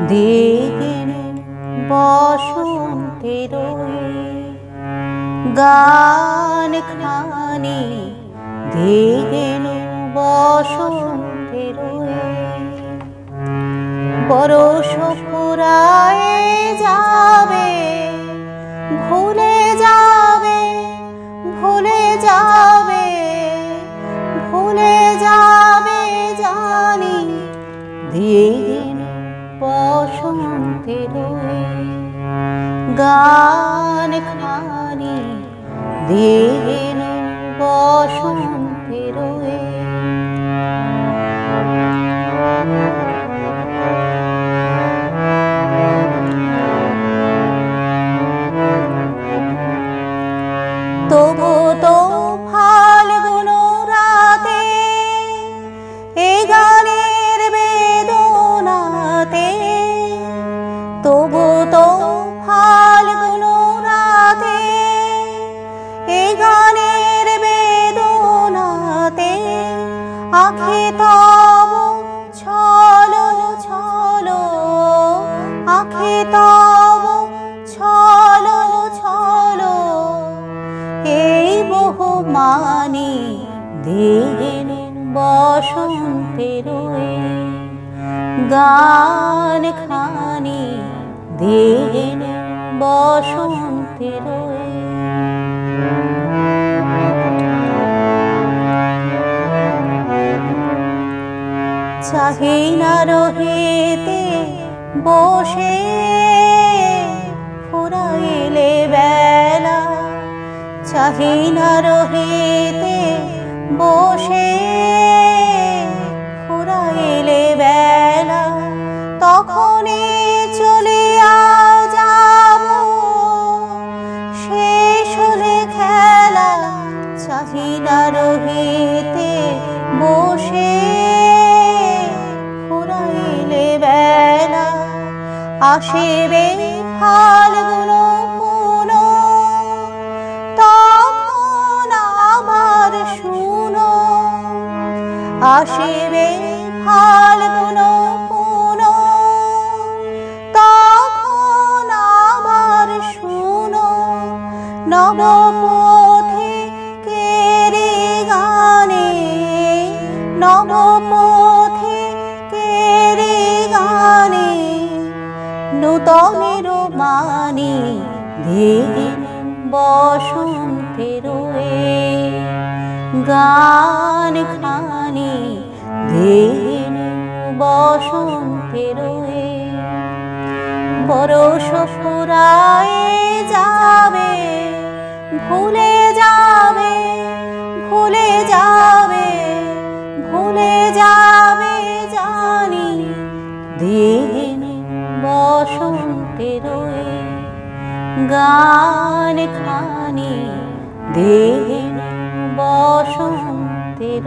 দিন বসন্তের গান খানি দিন বসন্তের বরষ ফুরায়ে যাবে, ভুলে যাবে, ভুলে যাবে, ভুলে যাবে জানি দিন বসন্তের গান খানি দিন বসন্তের তবু তো ফাল্গুন রাতে এই গানের বেদনাতে, তবু তো ফাল্গুন রাতে এই গানের বেদনাতে আঁখি তব ছলো ছলো, আঁখি তব ছলো ছলো এই বহু মানি দিন বসন্তের গান খানি দিন বসন্তের চাহি না রহিতে বসে ফুরাইলে বেলা, চাহি না রহিতে বসে ফুরাইলে বেলা, তখনই চলিয়া যাব শেষ হলে খেলা, চাহি না রহিতে বসে ফুরাইলে বেলা, আসিবে ফাল্গুন পুন তখন আবার শুনো, আসিবে ফাল্গুন পুন তখন আবার শুনো, নবপথে কেরি গানে, নবপথে কেরি গানে নূতনের মানি দিন বসন্তের গান খানি দিন বসন্তের বরষ ফুরায়ে যাবে, ভুলে যাবে, ভুলে যাবে, ভুলে যাবে জানি দিন বসন্তের গান খানি দিন বসন্তের।